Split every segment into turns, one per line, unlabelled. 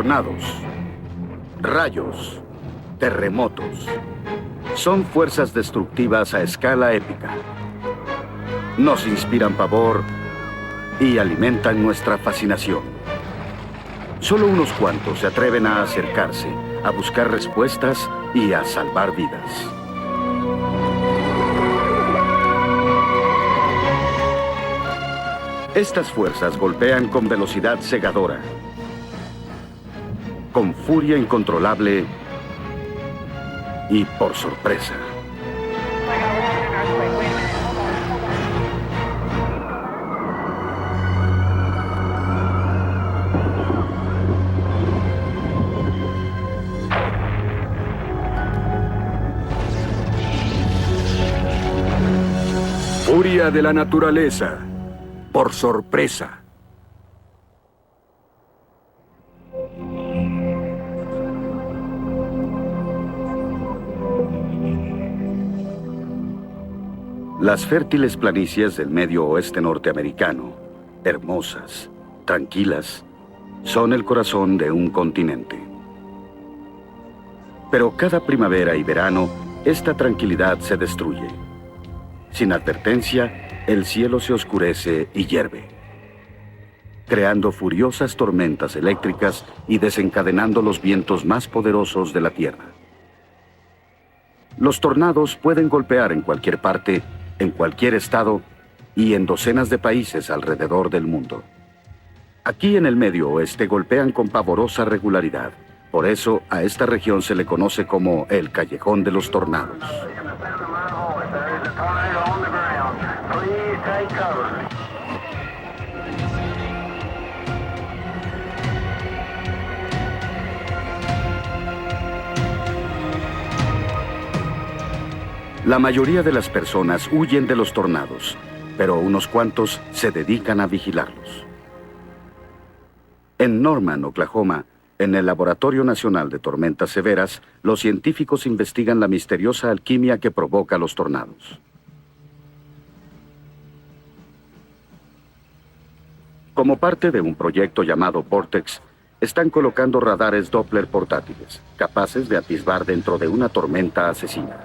Tornados, rayos, terremotos. Son fuerzas destructivas a escala épica. Nos inspiran pavor y alimentan nuestra fascinación. Solo unos cuantos se atreven a acercarse, a buscar respuestas y a salvar vidas. Estas fuerzas golpean con velocidad cegadora, con furia incontrolable y por sorpresa. Furia de la naturaleza, por sorpresa. Las fértiles planicies del medio oeste norteamericano, hermosas, tranquilas, son el corazón de un continente. Pero cada primavera y verano, esta tranquilidad se destruye. Sin advertencia, el cielo se oscurece y hierve, creando furiosas tormentas eléctricas y desencadenando los vientos más poderosos de la Tierra. Los tornados pueden golpear en cualquier parte, en cualquier estado y en docenas de países alrededor del mundo. Aquí en el Medio Oeste golpean con pavorosa regularidad. Por eso a esta región se le conoce como el Callejón de los Tornados. La mayoría de las personas huyen de los tornados, pero unos cuantos se dedican a vigilarlos. En Norman, Oklahoma, en el Laboratorio Nacional de Tormentas Severas, los científicos investigan la misteriosa alquimia que provoca los tornados. Como parte de un proyecto llamado Vortex, están colocando radares Doppler portátiles, capaces de atisbar dentro de una tormenta asesina.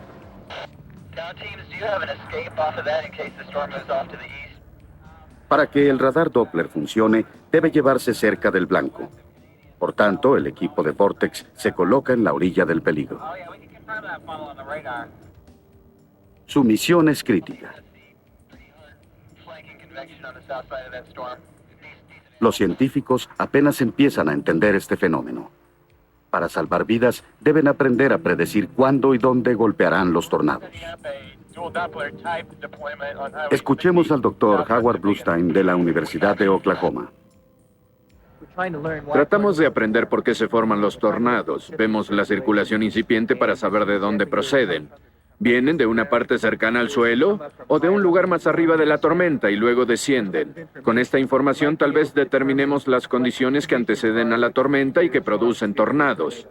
Para que el radar Doppler funcione, debe llevarse cerca del blanco. Por tanto, el equipo de Vortex se coloca en la orilla del peligro. Su misión es crítica. Los científicos apenas empiezan a entender este fenómeno. Para salvar vidas, deben aprender a predecir cuándo y dónde golpearán los tornados. Escuchemos al doctor Howard Bluestein de la Universidad de Oklahoma.
Tratamos de aprender por qué se forman los tornados. Vemos la circulación incipiente para saber de dónde proceden. ¿Vienen de una parte cercana al suelo o de un lugar más arriba de la tormenta y luego descienden? Con esta información tal vez determinemos las condiciones que anteceden a la tormenta y que producen tornados.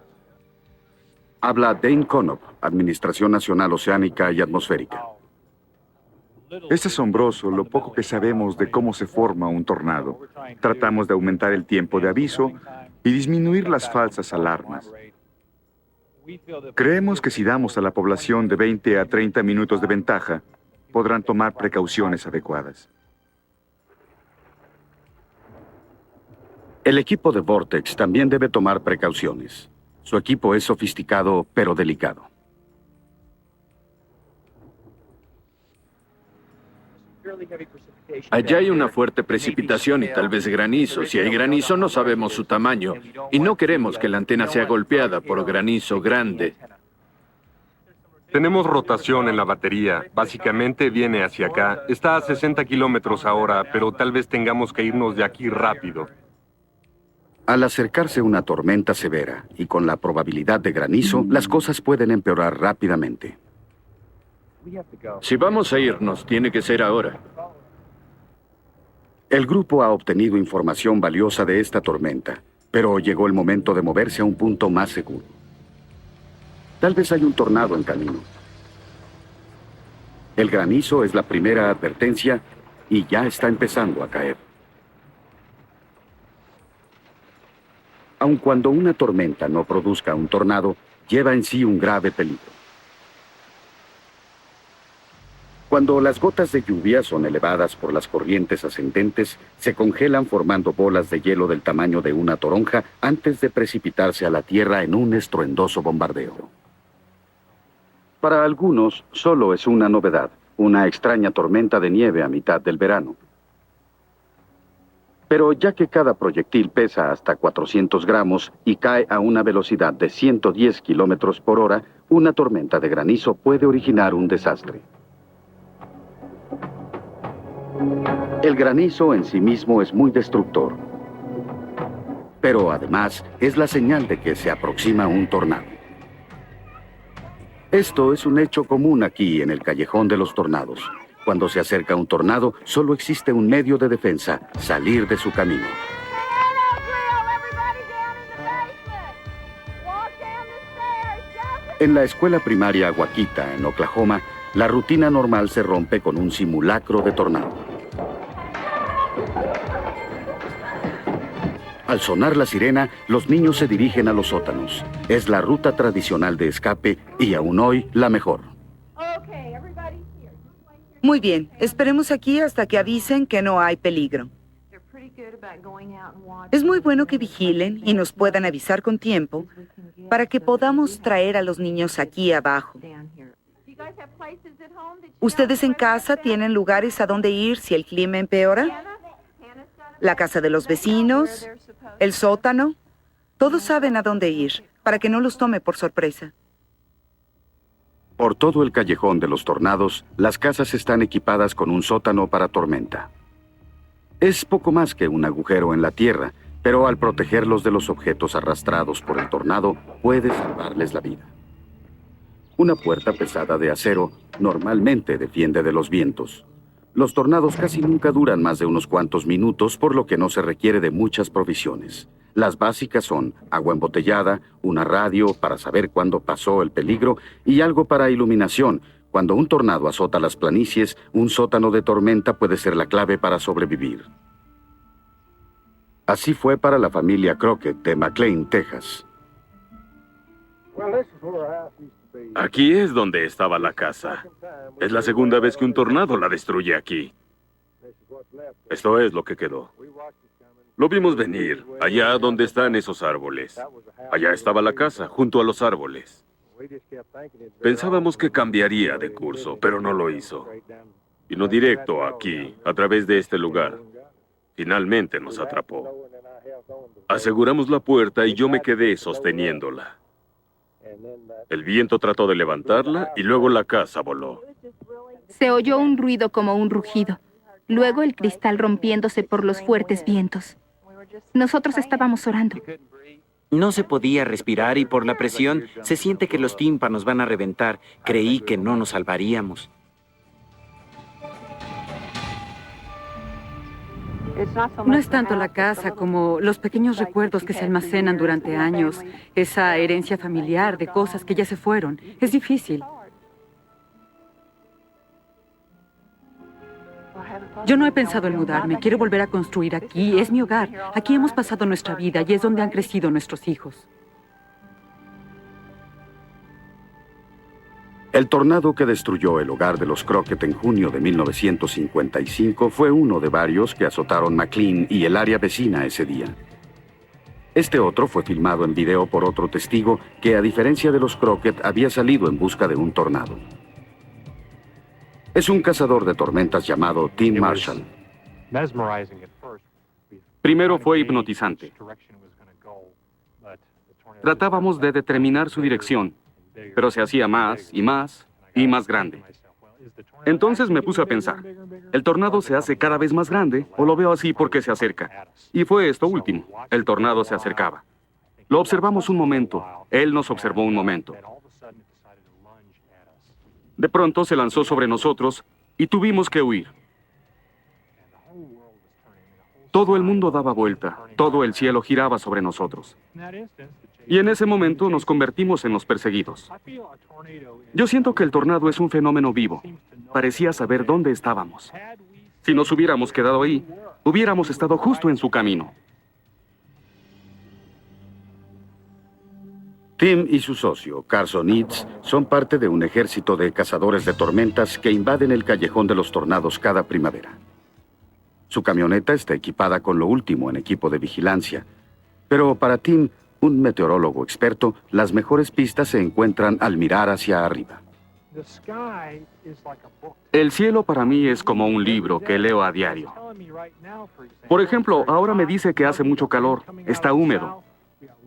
Habla Dane Conop, Administración Nacional Oceánica y Atmosférica.
Es asombroso lo poco que sabemos de cómo se forma un tornado. Tratamos de aumentar el tiempo de aviso y disminuir las falsas alarmas. Creemos que si damos a la población de 20 a 30 minutos de ventaja, podrán tomar precauciones adecuadas.
El equipo de Vortex también debe tomar precauciones. Su equipo es sofisticado, pero delicado.
Allá hay una fuerte precipitación y tal vez granizo. Si hay granizo, no sabemos su tamaño. Y no queremos que la antena sea golpeada por granizo grande.
Tenemos rotación en la batería. Básicamente viene hacia acá. Está a 60 kilómetros ahora, pero tal vez tengamos que irnos de aquí rápido.
Al acercarse una tormenta severa y con la probabilidad de granizo, las cosas pueden empeorar rápidamente.
Si vamos a irnos, tiene que ser ahora.
El grupo ha obtenido información valiosa de esta tormenta, pero llegó el momento de moverse a un punto más seguro. Tal vez hay un tornado en camino. El granizo es la primera advertencia y ya está empezando a caer. aun cuando una tormenta no produzca un tornado, lleva en sí un grave peligro. Cuando las gotas de lluvia son elevadas por las corrientes ascendentes, se congelan formando bolas de hielo del tamaño de una toronja antes de precipitarse a la tierra en un estruendoso bombardeo. Para algunos, solo es una novedad, una extraña tormenta de nieve a mitad del verano. Pero ya que cada proyectil pesa hasta 400 gramos y cae a una velocidad de 110 kilómetros por hora, una tormenta de granizo puede originar un desastre. El granizo en sí mismo es muy destructor, pero además es la señal de que se aproxima un tornado. Esto es un hecho común aquí en el Callejón de los Tornados. Cuando se acerca un tornado, solo existe un medio de defensa: salir de su camino. En la escuela primaria Waukita, en Oklahoma, la rutina normal se rompe con un simulacro de tornado. Al sonar la sirena, los niños se dirigen a los sótanos. Es la ruta tradicional de escape y aún hoy la mejor.
Muy bien, esperemos aquí hasta que avisen que no hay peligro. Es muy bueno que vigilen y nos puedan avisar con tiempo para que podamos traer a los niños aquí abajo. ¿Ustedes en casa tienen lugares a donde ir si el clima empeora? ¿La casa de los vecinos? ¿El sótano? Todos saben a dónde ir, para que no los tome por sorpresa.
Por todo el Callejón de los Tornados, las casas están equipadas con un sótano para tormenta. Es poco más que un agujero en la tierra, pero al protegerlos de los objetos arrastrados por el tornado, puede salvarles la vida. Una puerta pesada de acero normalmente defiende de los vientos. Los tornados casi nunca duran más de unos cuantos minutos, por lo que no se requiere de muchas provisiones. Las básicas son agua embotellada, una radio para saber cuándo pasó el peligro y algo para iluminación. Cuando un tornado azota las planicies, un sótano de tormenta puede ser la clave para sobrevivir. Así fue para la familia Crockett de McLean, Texas.
Aquí es donde estaba la casa. Es la segunda vez que un tornado la destruye aquí. Esto es lo que quedó. Lo vimos venir, allá donde están esos árboles. Allá estaba la casa, junto a los árboles. Pensábamos que cambiaría de curso, pero no lo hizo. Vino directo aquí, a través de este lugar. Finalmente nos atrapó. Aseguramos la puerta y yo me quedé sosteniéndola. El viento trató de levantarla y luego la casa voló.
Se oyó un ruido como un rugido. Luego el cristal rompiéndose por los fuertes vientos. Nosotros estábamos orando.
No se podía respirar y por la presión se siente que los tímpanos van a reventar. Creí que no nos salvaríamos.
No es tanto la casa como los pequeños recuerdos que se almacenan durante años, esa herencia familiar de cosas que ya se fueron. Es difícil. Yo no he pensado en mudarme, quiero volver a construir aquí, es mi hogar. Aquí hemos pasado nuestra vida y es donde han crecido nuestros hijos.
El tornado que destruyó el hogar de los Crockett en junio de 1955 fue uno de varios que azotaron McLean y el área vecina ese día. Este otro fue filmado en video por otro testigo que, a diferencia de los Crockett, había salido en busca de un tornado. Es un cazador de tormentas llamado Tim Marshall.
Primero fue hipnotizante. Tratábamos de determinar su dirección, pero se hacía más y más y más grande. Entonces me puse a pensar, ¿el tornado se hace cada vez más grande o lo veo así porque se acerca? Y fue esto último, el tornado se acercaba. Lo observamos un momento, él nos observó un momento. De pronto se lanzó sobre nosotros y tuvimos que huir. Todo el mundo daba vuelta, todo el cielo giraba sobre nosotros. Y en ese momento nos convertimos en los perseguidos. Yo siento que el tornado es un fenómeno vivo. Parecía saber dónde estábamos. Si nos hubiéramos quedado ahí, hubiéramos estado justo en su camino.
Tim y su socio, Carson Eads, son parte de un ejército de cazadores de tormentas que invaden el callejón de los tornados cada primavera. Su camioneta está equipada con lo último en equipo de vigilancia, pero para Tim, un meteorólogo experto, las mejores pistas se encuentran al mirar hacia arriba.
El cielo para mí es como un libro que leo a diario. Por ejemplo, ahora me dice que hace mucho calor, está húmedo.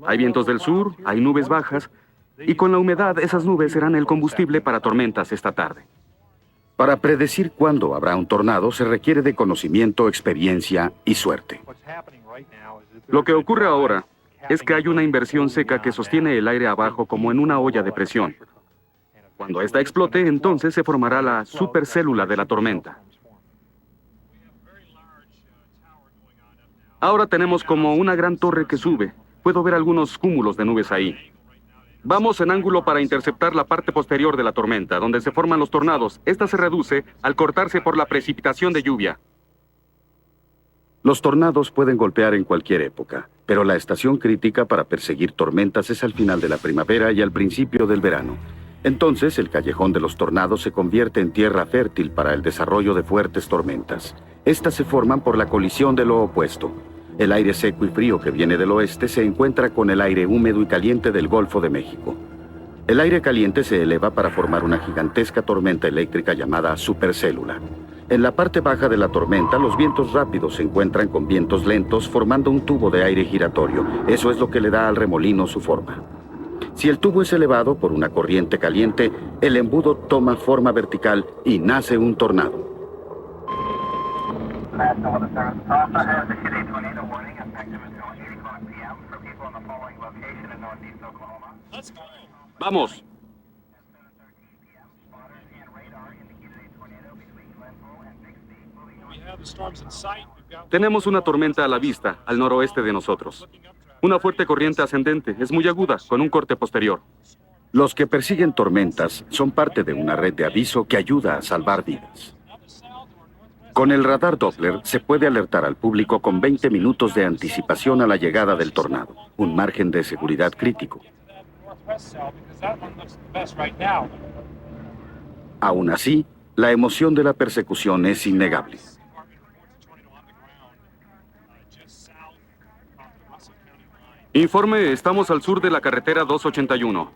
Hay vientos del sur, hay nubes bajas, y con la humedad esas nubes serán el combustible para tormentas esta tarde.
Para predecir cuándo habrá un tornado se requiere de conocimiento, experiencia y suerte.
Lo que ocurre ahora es que hay una inversión seca que sostiene el aire abajo como en una olla de presión. Cuando esta explote, entonces se formará la supercélula de la tormenta. Ahora tenemos como una gran torre que sube. Puedo ver algunos cúmulos de nubes ahí. Vamos en ángulo para interceptar la parte posterior de la tormenta, donde se forman los tornados. Esta se reduce al cortarse por la precipitación de lluvia.
Los tornados pueden golpear en cualquier época, pero la estación crítica para perseguir tormentas es al final de la primavera y al principio del verano. Entonces, el callejón de los tornados se convierte en tierra fértil para el desarrollo de fuertes tormentas. Estas se forman por la colisión de lo opuesto. El aire seco y frío que viene del oeste se encuentra con el aire húmedo y caliente del Golfo de México. El aire caliente se eleva para formar una gigantesca tormenta eléctrica llamada supercélula. En la parte baja de la tormenta, los vientos rápidos se encuentran con vientos lentos formando un tubo de aire giratorio. Eso es lo que le da al remolino su forma. Si el tubo es elevado por una corriente caliente, el embudo toma forma vertical y nace un tornado.
¡Vamos! Tenemos una tormenta a la vista, al noroeste de nosotros. Una fuerte corriente ascendente, es muy aguda, con un corte posterior.
Los que persiguen tormentas son parte de una red de aviso que ayuda a salvar vidas. Con el radar Doppler se puede alertar al público con 20 minutos de anticipación a la llegada del tornado, un margen de seguridad crítico. Aún así, la emoción de la persecución es innegable.
Informe, estamos al sur de la carretera 281.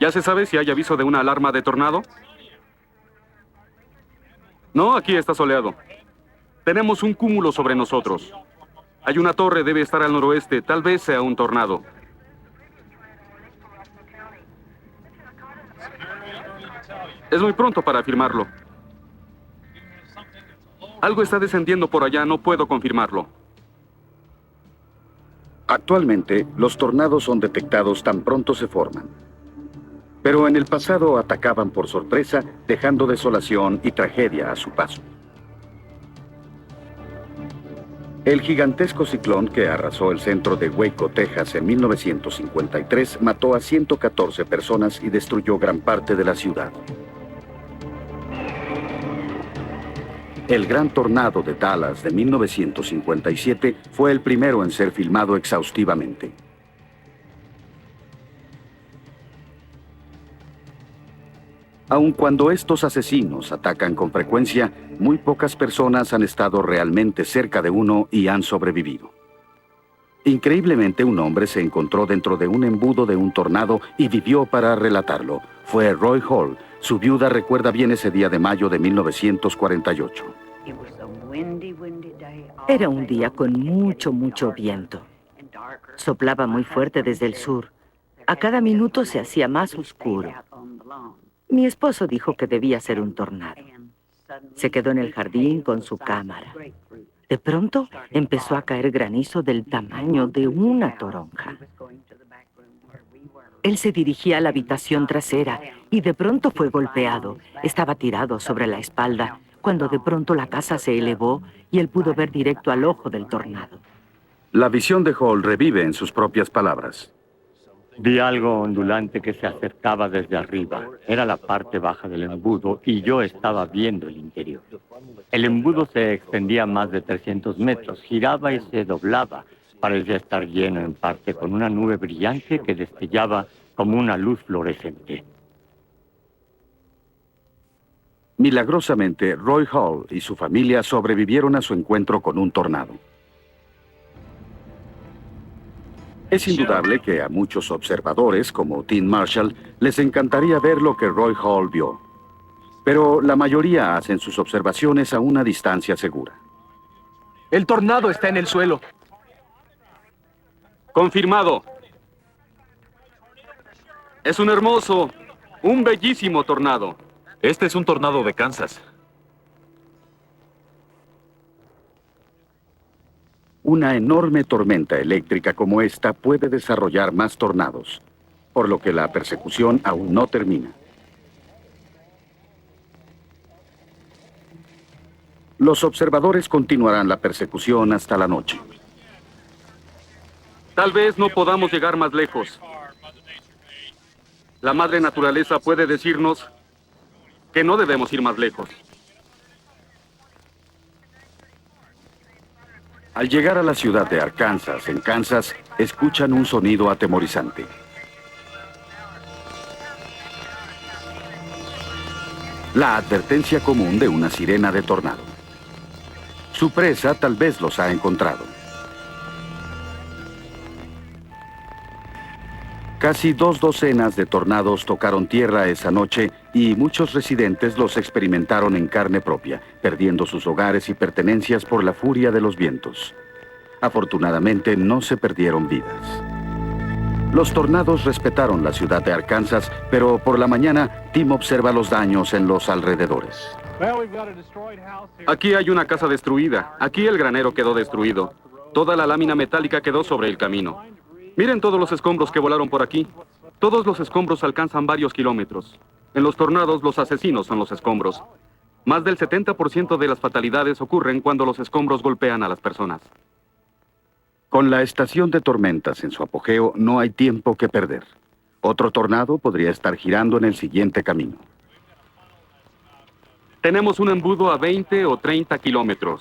¿Ya se sabe si hay aviso de una alarma de tornado? No, aquí está soleado. Tenemos un cúmulo sobre nosotros. Hay una torre, debe estar al noroeste, tal vez sea un tornado. Es muy pronto para afirmarlo. Algo está descendiendo por allá, no puedo confirmarlo.
Actualmente, los tornados son detectados tan pronto se forman. Pero en el pasado atacaban por sorpresa, dejando desolación y tragedia a su paso. El gigantesco ciclón que arrasó el centro de Waco, Texas, en 1953, mató a 114 personas y destruyó gran parte de la ciudad. El gran tornado de Dallas de 1957 fue el primero en ser filmado exhaustivamente. Aun cuando estos asesinos atacan con frecuencia, muy pocas personas han estado realmente cerca de uno y han sobrevivido. Increíblemente, un hombre se encontró dentro de un embudo de un tornado y vivió para relatarlo. Fue Roy Hall. Su viuda recuerda bien ese día de mayo de 1948.
Era un día con mucho viento. Soplaba muy fuerte desde el sur. A cada minuto se hacía más oscuro. Mi esposo dijo que debía ser un tornado. Se quedó en el jardín con su cámara. De pronto empezó a caer granizo del tamaño de una toronja. Él se dirigía a la habitación trasera y de pronto fue golpeado. Estaba tirado sobre la espalda cuando de pronto la casa se elevó y él pudo ver directo al ojo del tornado.
La visión de Hall revive en sus propias palabras.
Vi algo ondulante que se acercaba desde arriba. Era la parte baja del embudo y yo estaba viendo el interior. El embudo se extendía más de 300 metros, giraba y se doblaba. parecía estar lleno en parte con una nube brillante que destellaba como una luz fluorescente.
Milagrosamente, Roy Hall y su familia sobrevivieron a su encuentro con un tornado. Es indudable que a muchos observadores, como Tim Marshall, les encantaría ver lo que Roy Hall vio. Pero la mayoría hacen sus observaciones a una distancia segura.
El tornado está en el suelo.
Confirmado. Es un hermoso, un bellísimo tornado.
Este es un tornado de Kansas.
Una enorme tormenta eléctrica como esta puede desarrollar más tornados, por lo que la persecución aún no termina. Los observadores continuarán la persecución hasta la noche.
Tal vez no podamos llegar más lejos. La madre naturaleza puede decirnos que no debemos ir más lejos.
Al llegar a la ciudad de Arkansas, en Kansas, escuchan un sonido atemorizante. La advertencia común de una sirena de tornado. Su presa tal vez los ha encontrado. Casi 2 docenas de tornados tocaron tierra esa noche y muchos residentes los experimentaron en carne propia, perdiendo sus hogares y pertenencias por la furia de los vientos. Afortunadamente no se perdieron vidas. Los tornados respetaron la ciudad de Arkansas, pero por la mañana Tim observa los daños en los alrededores.
Aquí hay una casa destruida. Aquí el granero quedó destruido. Toda la lámina metálica quedó sobre el camino. Miren todos los escombros que volaron por aquí. Todos los escombros alcanzan varios kilómetros. En los tornados, los asesinos son los escombros. Más del 70% de las fatalidades ocurren cuando los escombros golpean a las personas.
Con la estación de tormentas en su apogeo, no hay tiempo que perder. Otro tornado podría estar girando en el siguiente camino.
Tenemos un embudo a 20 o 30 kilómetros.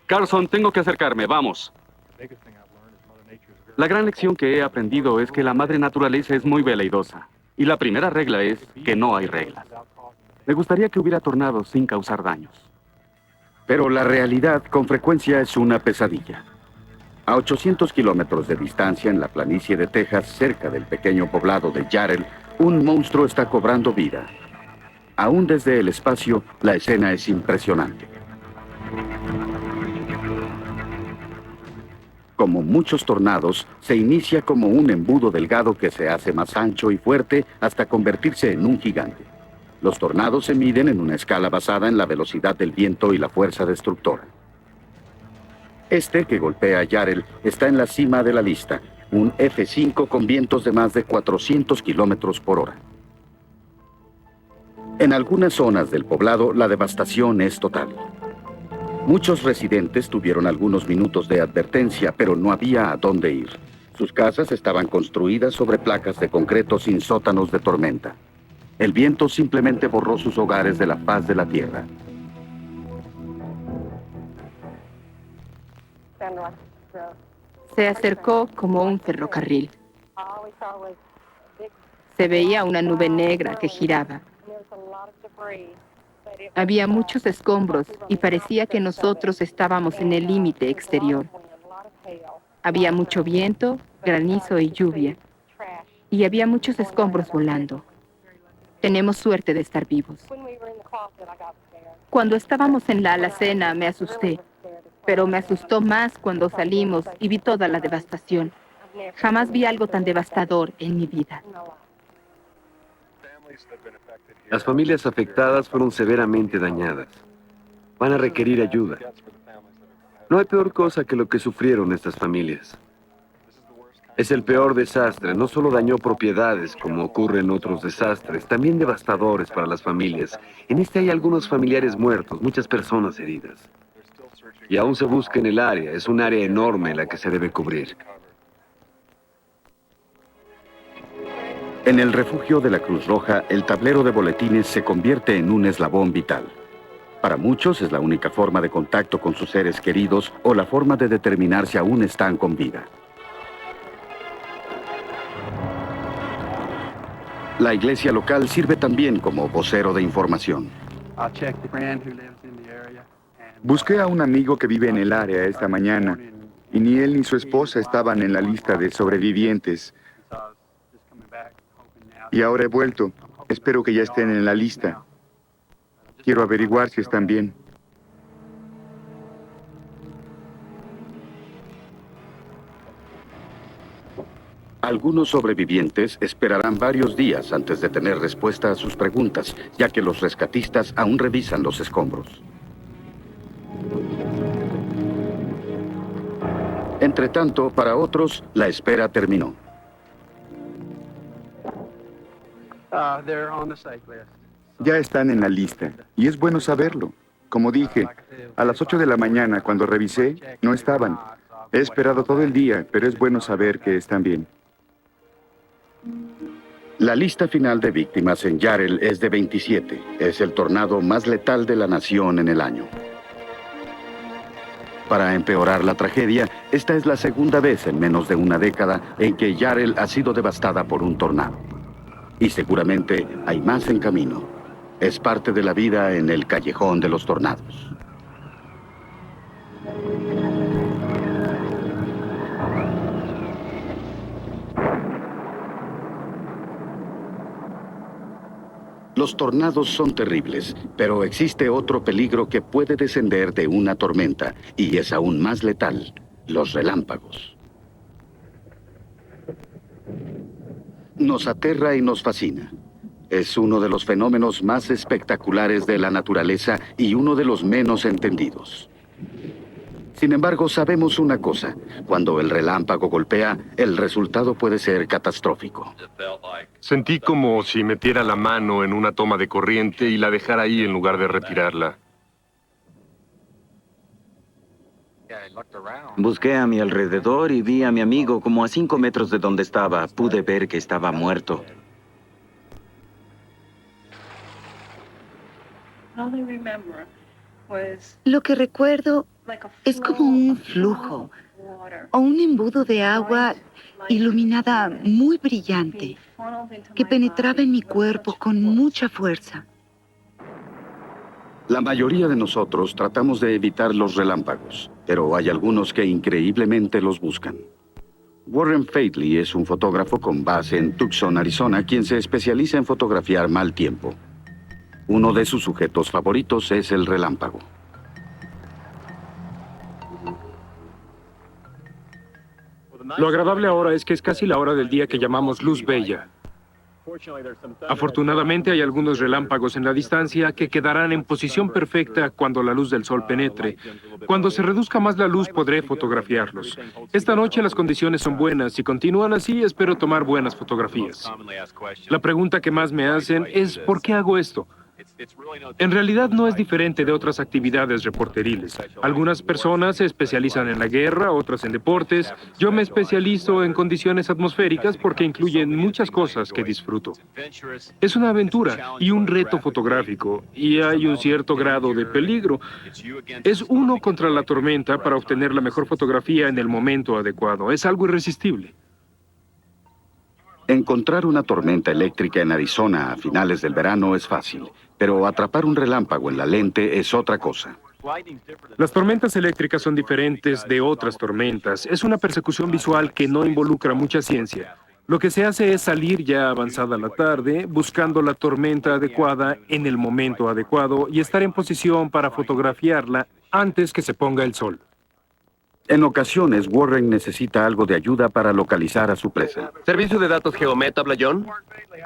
Carson, tengo que acercarme, vamos. La gran lección que he aprendido es que la madre naturaleza es muy veleidosa. Y la primera regla es que no hay reglas. Me gustaría que hubiera tornados sin causar daños.
Pero la realidad con frecuencia es una pesadilla. A 800 kilómetros de distancia en la planicie de Texas, cerca del pequeño poblado de Yarrell, un monstruo está cobrando vida. Aún desde el espacio, la escena es impresionante. Como muchos tornados, se inicia como un embudo delgado que se hace más ancho y fuerte hasta convertirse en un gigante. Los tornados se miden en una escala basada en la velocidad del viento y la fuerza destructora. Este que golpea a Yarrell está en la cima de la lista, un F5 con vientos de más de 400 kilómetros por hora. En algunas zonas del poblado, la devastación es total. Muchos residentes tuvieron algunos minutos de advertencia, pero no había a dónde ir. Sus casas estaban construidas sobre placas de concreto sin sótanos de tormenta. El viento simplemente borró sus hogares de la faz de la tierra.
Se acercó como un ferrocarril. Se veía una nube negra que giraba. Había muchos escombros y parecía que nosotros estábamos en el límite exterior. Había mucho viento, granizo y lluvia. Y había muchos escombros volando. Tenemos suerte de estar vivos. Cuando estábamos en la alacena me asusté, pero me asustó más cuando salimos y vi toda la devastación. Jamás vi algo tan devastador en mi vida.
Las familias afectadas fueron severamente dañadas. Van a requerir ayuda. No hay peor cosa que lo que sufrieron estas familias. Es el peor desastre. No solo dañó propiedades, como ocurre en otros desastres, también devastadores para las familias. En este hay algunos familiares muertos, muchas personas heridas. Y aún se busca en el área. Es un área enorme la que se debe cubrir.
En el refugio de la Cruz Roja, el tablero de boletines se convierte en un eslabón vital. Para muchos es la única forma de contacto con sus seres queridos o la forma de determinar si aún están con vida. La iglesia local sirve también como vocero de información.
Busqué a un amigo que vive en el área esta mañana, y ni él ni su esposa estaban en la lista de sobrevivientes. Y ahora he vuelto. Espero que ya estén en la lista. Quiero averiguar si están bien.
Algunos sobrevivientes esperarán varios días antes de tener respuesta a sus preguntas, ya que los rescatistas aún revisan los escombros. Entretanto, para otros, la espera terminó.
Ya están en la lista, y es bueno saberlo. Como dije, a las 8 de la mañana, cuando revisé, no estaban. He esperado todo el día, pero es bueno saber que están bien.
La lista final de víctimas en Yarrell es de 27. Es el tornado más letal de la nación en el año. Para empeorar la tragedia, esta es la segunda vez en menos de una década en que Yarrell ha sido devastada por un tornado. Y seguramente hay más en camino. Es parte de la vida en el callejón de los tornados. Los tornados son terribles, pero existe otro peligro que puede descender de una tormenta, y es aún más letal: los relámpagos. Nos aterra y nos fascina. Es uno de los fenómenos más espectaculares de la naturaleza y uno de los menos entendidos. Sin embargo, sabemos una cosa: cuando el relámpago golpea, el resultado puede ser catastrófico.
Sentí como si metiera la mano en una toma de corriente y la dejara ahí en lugar de retirarla.
Busqué a mi alrededor y vi a mi amigo como a 5 metros de donde estaba. Pude ver que estaba muerto.
Lo que recuerdo es como un flujo o un embudo de agua iluminada muy brillante que penetraba en mi cuerpo con mucha fuerza.
La mayoría de nosotros tratamos de evitar los relámpagos, pero hay algunos que increíblemente los buscan. Warren Faitley es un fotógrafo con base en Tucson, Arizona, quien se especializa en fotografiar mal tiempo. Uno de sus sujetos favoritos es el relámpago.
Lo agradable ahora es que es casi la hora del día que llamamos luz bella. Afortunadamente hay algunos relámpagos en la distancia que quedarán en posición perfecta cuando la luz del sol penetre. Cuando se reduzca más la luz podré fotografiarlos. Esta noche las condiciones son buenas. Si continúan así, espero tomar buenas fotografías. La pregunta que más me hacen es ¿por qué hago esto? En realidad no es diferente de otras actividades reporteriles. Algunas personas se especializan en la guerra, otras en deportes. Yo me especializo en condiciones atmosféricas porque incluyen muchas cosas que disfruto. Es una aventura y un reto fotográfico, y hay un cierto grado de peligro. Es uno contra la tormenta para obtener la mejor fotografía en el momento adecuado. Es algo irresistible.
Encontrar una tormenta eléctrica en Arizona a finales del verano es fácil, pero atrapar un relámpago en la lente es otra cosa.
Las tormentas eléctricas son diferentes de otras tormentas. Es una persecución visual que no involucra mucha ciencia. Lo que se hace es salir ya avanzada la tarde, buscando la tormenta adecuada en el momento adecuado y estar en posición para fotografiarla antes que se ponga el sol.
En ocasiones, Warren necesita algo de ayuda para localizar a su presa.
¿Servicio de datos Geomet, habla John?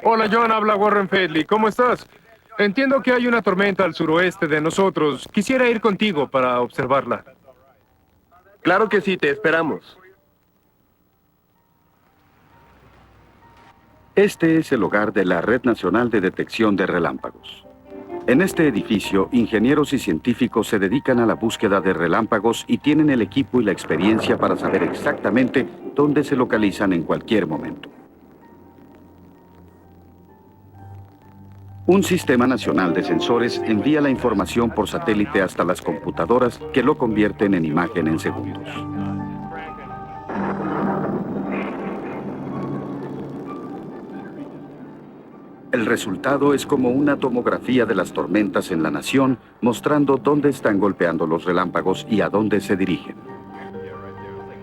Hola John, habla Warren Faitley. ¿Cómo estás? Entiendo que hay una tormenta al suroeste de nosotros. Quisiera ir contigo para observarla.
Claro que sí, te esperamos.
Este es el hogar de la Red Nacional de Detección de Relámpagos. En este edificio, ingenieros y científicos se dedican a la búsqueda de relámpagos y tienen el equipo y la experiencia para saber exactamente dónde se localizan en cualquier momento. Un sistema nacional de sensores envía la información por satélite hasta las computadoras que lo convierten en imagen en segundos. El resultado es como una tomografía de las tormentas en la nación, mostrando dónde están golpeando los relámpagos y a dónde se dirigen.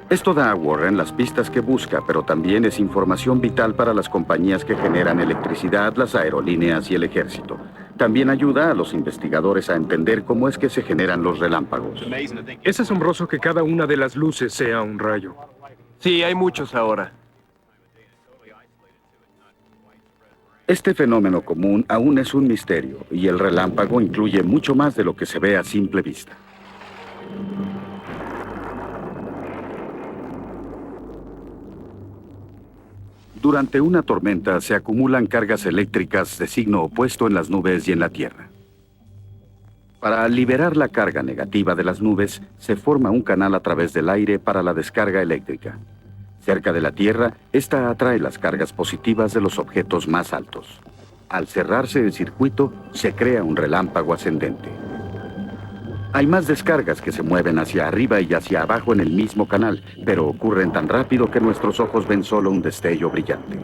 Esto da a Warren las pistas que busca, pero también es información vital para las compañías que generan electricidad, las aerolíneas y el ejército. También ayuda a los investigadores a entender cómo es que se generan los relámpagos.
Es asombroso que cada una de las luces sea un rayo.
Sí, hay muchos ahora.
Este fenómeno común aún es un misterio, y el relámpago incluye mucho más de lo que se ve a simple vista. Durante una tormenta se acumulan cargas eléctricas de signo opuesto en las nubes y en la Tierra. Para liberar la carga negativa de las nubes, se forma un canal a través del aire para la descarga eléctrica. Cerca de la Tierra, esta atrae las cargas positivas de los objetos más altos. Al cerrarse el circuito, se crea un relámpago ascendente. Hay más descargas que se mueven hacia arriba y hacia abajo en el mismo canal, pero ocurren tan rápido que nuestros ojos ven solo un destello brillante.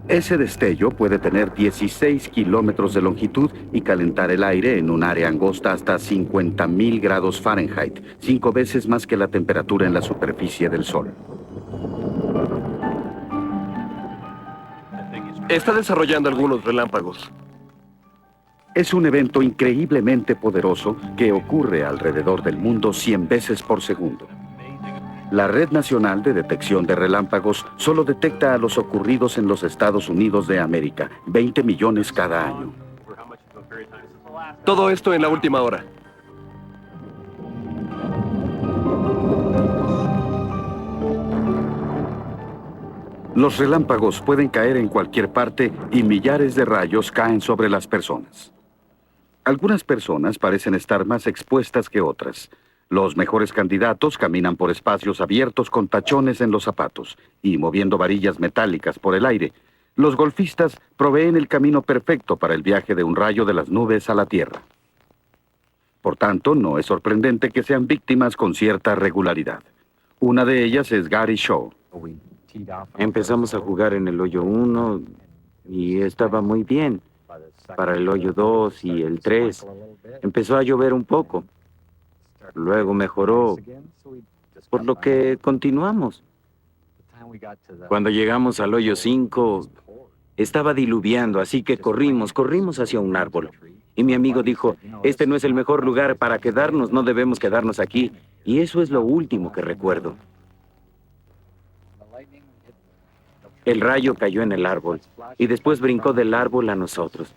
Ese destello puede tener 16 kilómetros de longitud y calentar el aire en un área angosta hasta 50.000 grados Fahrenheit, 5 veces más que la temperatura en la superficie del Sol.
Está desarrollando algunos relámpagos.
Es un evento increíblemente poderoso que ocurre alrededor del mundo 100 veces por segundo. La Red Nacional de Detección de Relámpagos solo detecta a los ocurridos en los Estados Unidos de América, 20 millones cada año.
Todo esto en la última hora.
Los relámpagos pueden caer en cualquier parte y millares de rayos caen sobre las personas. Algunas personas parecen estar más expuestas que otras. Los mejores candidatos caminan por espacios abiertos con tachones en los zapatos y moviendo varillas metálicas por el aire. Los golfistas proveen el camino perfecto para el viaje de un rayo de las nubes a la Tierra. Por tanto, no es sorprendente que sean víctimas con cierta regularidad. Una de ellas es Gary Shaw.
Empezamos a jugar en el hoyo 1 y estaba muy bien. Para el hoyo 2 y el 3 empezó a llover un poco. Luego mejoró, por lo que continuamos. Cuando llegamos al hoyo 5, estaba diluviando, así que corrimos hacia un árbol. Y mi amigo dijo, este no es el mejor lugar para quedarnos, no debemos quedarnos aquí. Y eso es lo último que recuerdo. El rayo cayó en el árbol y después brincó del árbol a nosotros.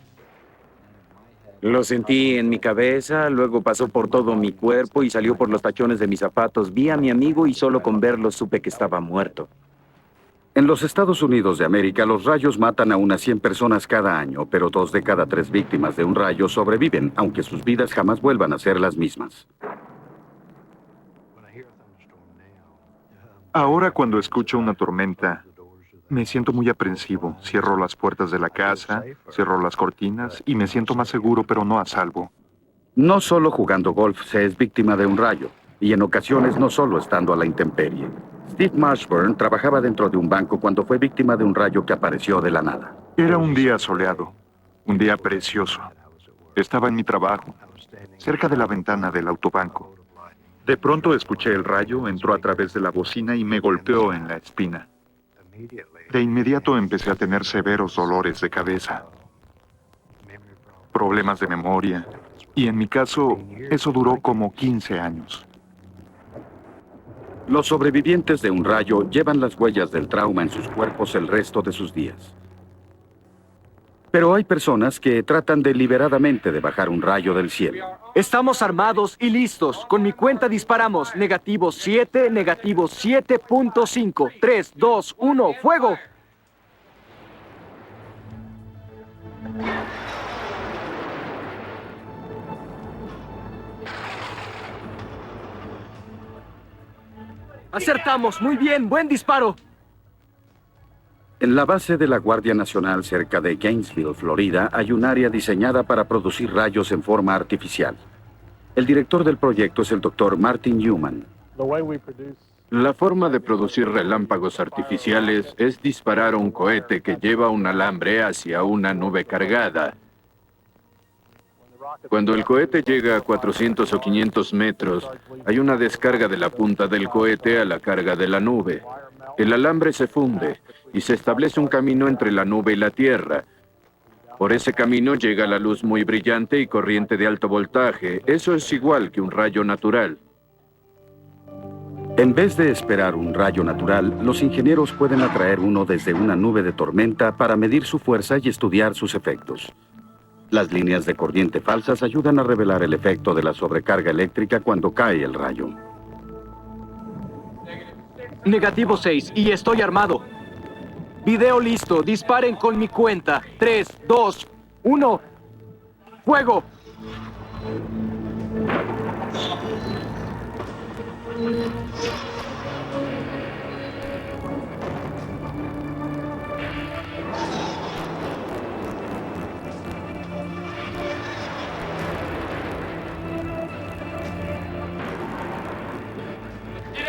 Lo sentí en mi cabeza, luego pasó por todo mi cuerpo y salió por los tachones de mis zapatos. Vi a mi amigo y solo con verlo supe que estaba muerto.
En los Estados Unidos de América, los rayos matan a unas 100 personas cada año, pero 2 de cada 3 víctimas de un rayo sobreviven, aunque sus vidas jamás vuelvan a ser las mismas.
Ahora, cuando escucho una tormenta, me siento muy aprensivo. Cierro las puertas de la casa, cierro las cortinas y me siento más seguro, pero no a salvo.
No solo jugando golf se es víctima de un rayo, y en ocasiones no solo estando a la intemperie. Steve Marshburn trabajaba dentro de un banco cuando fue víctima de un rayo que apareció de la nada.
Era un día soleado, un día precioso. Estaba en mi trabajo, cerca de la ventana del autobanco. De pronto escuché el rayo, entró a través de la bocina y me golpeó en la espina. De inmediato empecé a tener severos dolores de cabeza, problemas de memoria, y en mi caso, eso duró como 15 años.
Los sobrevivientes de un rayo llevan las huellas del trauma en sus cuerpos el resto de sus días. Pero hay personas que tratan deliberadamente de bajar un rayo del cielo.
Estamos armados y listos. Con mi cuenta disparamos. Negativo 7, negativo 7.5. 3, 2, 1, ¡fuego! Acertamos. Muy bien. Buen disparo.
En la base de la Guardia Nacional cerca de Gainesville, Florida, hay un área diseñada para producir rayos en forma artificial. El director del proyecto es el Dr. Martin Newman.
La forma de producir relámpagos artificiales es disparar un cohete que lleva un alambre hacia una nube cargada. Cuando el cohete llega a 400 o 500 metros, hay una descarga de la punta del cohete a la carga de la nube. El alambre se funde y se establece un camino entre la nube y la Tierra. Por ese camino llega la luz muy brillante y corriente de alto voltaje. Eso es igual que un rayo natural.
En vez de esperar un rayo natural, los ingenieros pueden atraer uno desde una nube de tormenta para medir su fuerza y estudiar sus efectos. Las líneas de corriente falsas ayudan a revelar el efecto de la sobrecarga eléctrica cuando cae el rayo.
Negativo 6, y estoy armado. Video listo, disparen con mi cuenta. 3, 2, 1, ¡fuego!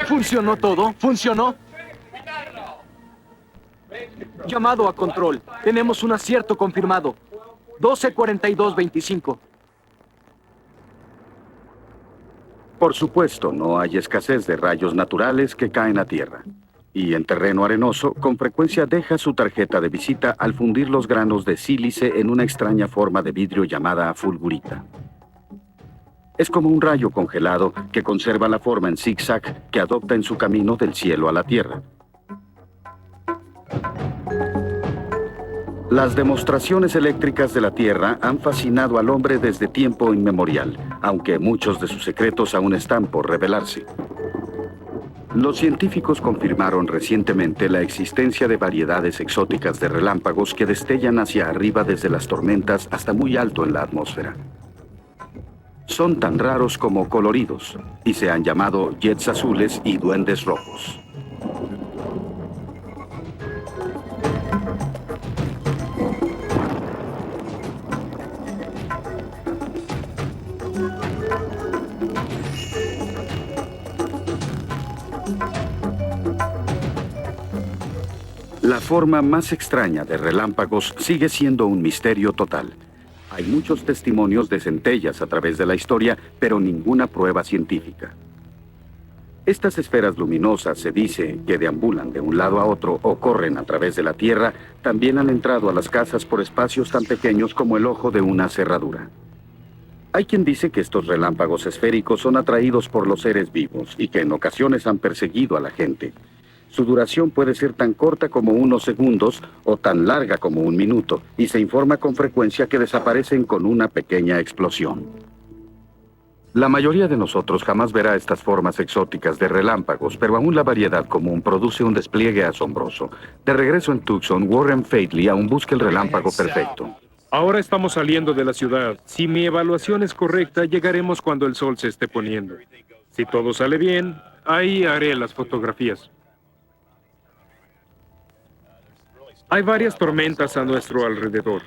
¿Funcionó todo? ¿Funcionó? Llamado a control. Tenemos un acierto confirmado. 12:42:25.
Por supuesto, no hay escasez de rayos naturales que caen a tierra. Y en terreno arenoso, con frecuencia deja su tarjeta de visita al fundir los granos de sílice en una extraña forma de vidrio llamada fulgurita. Es como un rayo congelado que conserva la forma en zigzag que adopta en su camino del cielo a la tierra. Las demostraciones eléctricas de la Tierra han fascinado al hombre desde tiempo inmemorial, aunque muchos de sus secretos aún están por revelarse. Los científicos confirmaron recientemente la existencia de variedades exóticas de relámpagos que destellan hacia arriba desde las tormentas hasta muy alto en la atmósfera. Son tan raros como coloridos, y se han llamado jets azules y duendes rojos. La forma más extraña de relámpagos sigue siendo un misterio total. Hay muchos testimonios de centellas a través de la historia, pero ninguna prueba científica. Estas esferas luminosas, se dice, que deambulan de un lado a otro o corren a través de la Tierra, también han entrado a las casas por espacios tan pequeños como el ojo de una cerradura. Hay quien dice que estos relámpagos esféricos son atraídos por los seres vivos y que en ocasiones han perseguido a la gente. Su duración puede ser tan corta como unos segundos o tan larga como un minuto, y se informa con frecuencia que desaparecen con una pequeña explosión. La mayoría de nosotros jamás verá estas formas exóticas de relámpagos, pero aún la variedad común produce un despliegue asombroso. De regreso en Tucson, Warren Faidley aún busca el relámpago perfecto.
Ahora estamos saliendo de la ciudad. Si mi evaluación es correcta, llegaremos cuando el sol se esté poniendo. Si todo sale bien, ahí haré las fotografías. Hay varias tormentas a nuestro alrededor,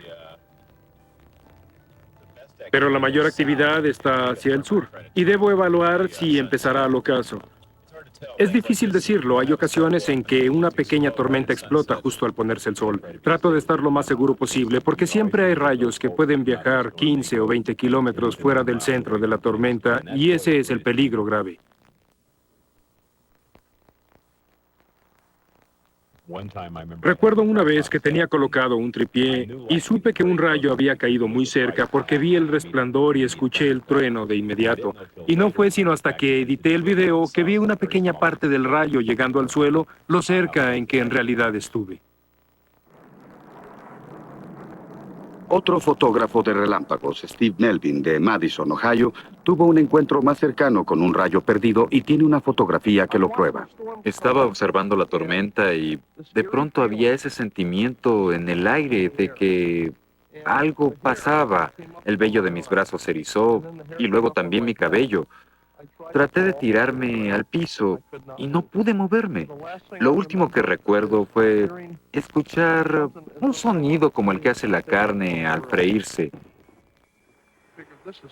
pero la mayor actividad está hacia el sur, y debo evaluar si empezará al ocaso. Es difícil decirlo, hay ocasiones en que una pequeña tormenta explota justo al ponerse el sol. Trato de estar lo más seguro posible, porque siempre hay rayos que pueden viajar 15 o 20 kilómetros fuera del centro de la tormenta, y ese es el peligro grave. Recuerdo una vez que tenía colocado un tripié y supe que un rayo había caído muy cerca porque vi el resplandor y escuché el trueno de inmediato. Y no fue sino hasta que edité el video que vi una pequeña parte del rayo llegando al suelo, lo cerca en que en realidad estuve.
Otro fotógrafo de relámpagos, Steve Melvin, de Madison, Ohio, tuvo un encuentro más cercano con un rayo perdido y tiene una fotografía que lo prueba.
Estaba observando la tormenta y de pronto había ese sentimiento en el aire de que algo pasaba. El vello de mis brazos se erizó y luego también mi cabello. Traté de tirarme al piso y no pude moverme. Lo último que recuerdo fue escuchar un sonido como el que hace la carne al freírse.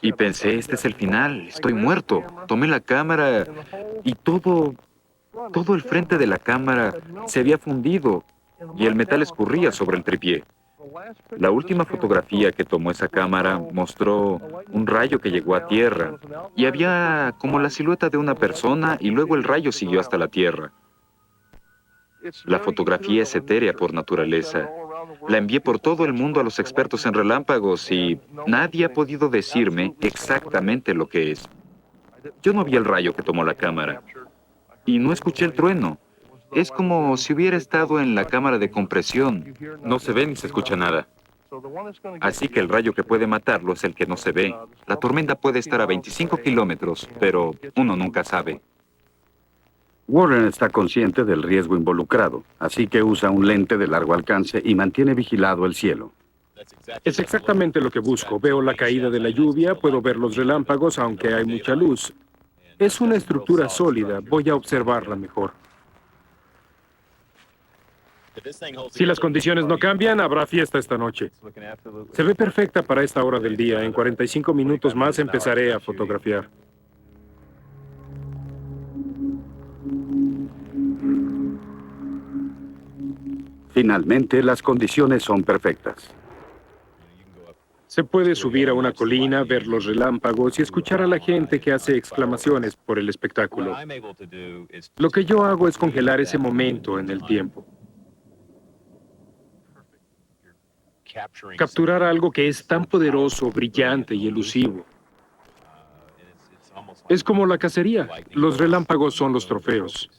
Y pensé, este es el final, estoy muerto. Tomé la cámara y todo el frente de la cámara se había fundido y el metal escurría sobre el tripié. La última fotografía que tomó esa cámara mostró un rayo que llegó a tierra y había como la silueta de una persona y luego el rayo siguió hasta la tierra. La fotografía es etérea por naturaleza. La envié por todo el mundo a los expertos en relámpagos y nadie ha podido decirme exactamente lo que es. Yo no vi el rayo que tomó la cámara y no escuché el trueno. Es como si hubiera estado en la cámara de compresión. No se ve ni se escucha nada. Así que el rayo que puede matarlo es el que no se ve. La tormenta puede estar a 25 kilómetros, pero uno nunca sabe.
Warren está consciente del riesgo involucrado, así que usa un lente de largo alcance y mantiene vigilado el cielo.
Es exactamente lo que busco. Veo la caída de la lluvia, puedo ver los relámpagos aunque hay mucha luz. Es una estructura sólida, voy a observarla mejor. Si las condiciones no cambian, habrá fiesta esta noche. Se ve perfecta para esta hora del día. En 45 minutos más empezaré a fotografiar.
Finalmente, las condiciones son perfectas.
Se puede subir a una colina, ver los relámpagos y escuchar a la gente que hace exclamaciones por el espectáculo. Lo que yo hago es congelar ese momento en el tiempo. Capturar algo que es tan poderoso, brillante y elusivo. Es como la cacería. Los relámpagos son los trofeos.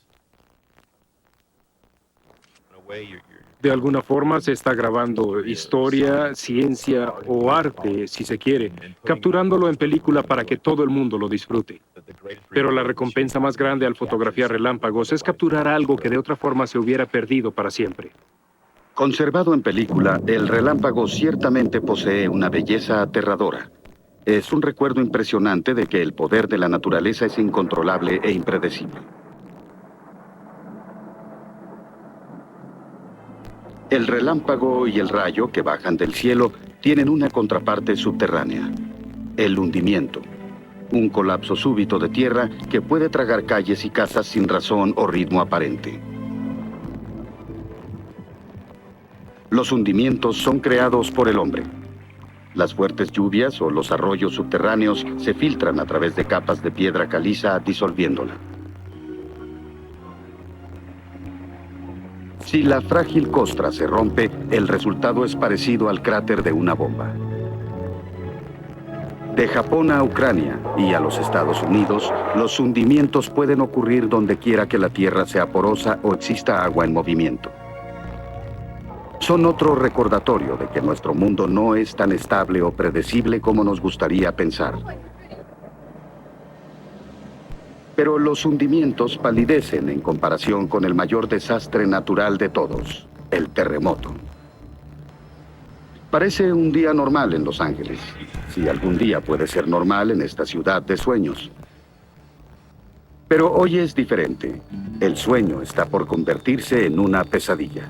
De alguna forma se está grabando historia, ciencia o arte, si se quiere, capturándolo en película para que todo el mundo lo disfrute. Pero la recompensa más grande al fotografiar relámpagos es capturar algo que de otra forma se hubiera perdido para siempre.
Conservado en película, el relámpago ciertamente posee una belleza aterradora. Es un recuerdo impresionante de que el poder de la naturaleza es incontrolable e impredecible. El relámpago y el rayo que bajan del cielo tienen una contraparte subterránea, el hundimiento, un colapso súbito de tierra que puede tragar calles y casas sin razón o ritmo aparente. Los hundimientos son creados por el hombre. Las fuertes lluvias o los arroyos subterráneos se filtran a través de capas de piedra caliza disolviéndola. Si la frágil costra se rompe, el resultado es parecido al cráter de una bomba. De Japón a Ucrania y a los Estados Unidos, los hundimientos pueden ocurrir donde quiera que la tierra sea porosa o exista agua en movimiento. Son otro recordatorio de que nuestro mundo no es tan estable o predecible como nos gustaría pensar. Pero los hundimientos palidecen en comparación con el mayor desastre natural de todos, el terremoto. Parece un día normal en Los Ángeles, si algún día puede ser normal en esta ciudad de sueños. Pero hoy es diferente. El sueño está por convertirse en una pesadilla.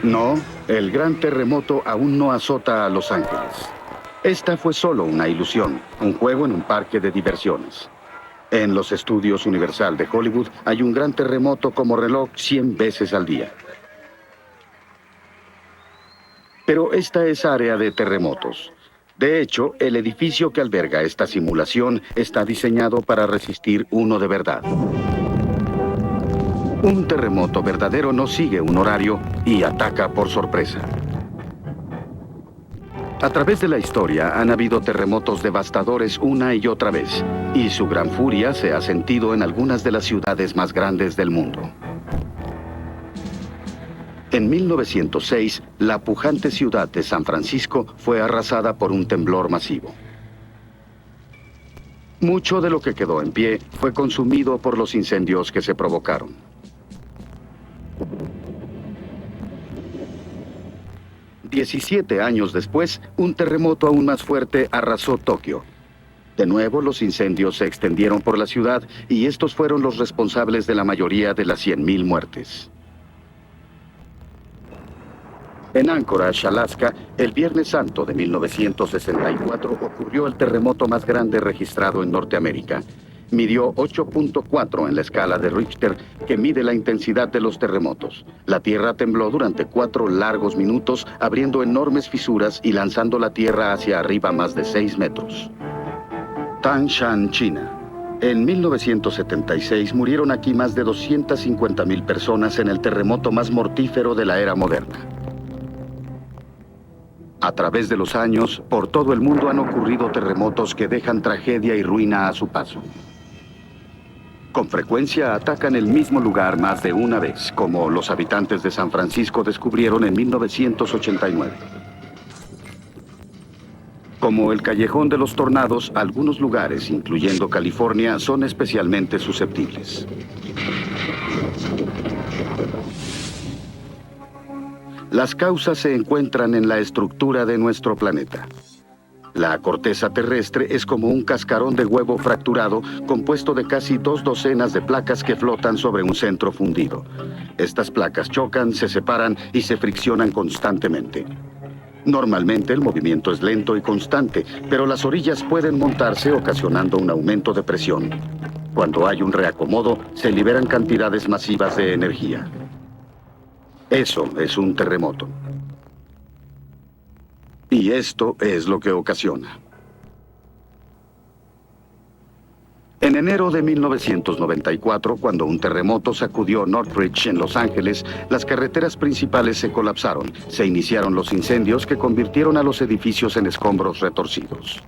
No, el gran terremoto aún no azota a Los Ángeles. Esta fue solo una ilusión, un juego en un parque de diversiones. En los estudios Universal de Hollywood hay un gran terremoto como reloj 100 veces al día. Pero esta es área de terremotos. De hecho, el edificio que alberga esta simulación está diseñado para resistir uno de verdad. Un terremoto verdadero no sigue un horario y ataca por sorpresa. A través de la historia han habido terremotos devastadores una y otra vez, y su gran furia se ha sentido en algunas de las ciudades más grandes del mundo. En 1906, la pujante ciudad de San Francisco fue arrasada por un temblor masivo. Mucho de lo que quedó en pie fue consumido por los incendios que se provocaron. Diecisiete años después, un terremoto aún más fuerte arrasó Tokio. De nuevo, los incendios se extendieron por la ciudad y estos fueron los responsables de la mayoría de las 100,000 muertes. En Anchorage, Alaska, el Viernes Santo de 1964 ocurrió el terremoto más grande registrado en Norteamérica. Midió 8.4 en la escala de Richter, que mide la intensidad de los terremotos. La tierra tembló durante 4 largos minutos, abriendo enormes fisuras y lanzando la tierra hacia arriba más de 6 metros. Tangshan, China. En 1976 murieron aquí más de 250,000 personas en el terremoto más mortífero de la era moderna. A través de los años, por todo el mundo han ocurrido terremotos que dejan tragedia y ruina a su paso. Con frecuencia atacan el mismo lugar más de una vez, como los habitantes de San Francisco descubrieron en 1989. Como el Callejón de los Tornados, algunos lugares, incluyendo California, son especialmente susceptibles. Las causas se encuentran en la estructura de nuestro planeta. La corteza terrestre es como un cascarón de huevo fracturado compuesto de casi 2 docenas de placas que flotan sobre un centro fundido. Estas placas chocan, se separan y se friccionan constantemente. Normalmente el movimiento es lento y constante, pero las orillas pueden montarse ocasionando un aumento de presión. Cuando hay un reacomodo, se liberan cantidades masivas de energía. Eso es un terremoto. Y esto es lo que ocasiona. En enero de 1994, cuando un terremoto sacudió Northridge en Los Ángeles, las carreteras principales se colapsaron. Se iniciaron los incendios que convirtieron a los edificios en escombros retorcidos.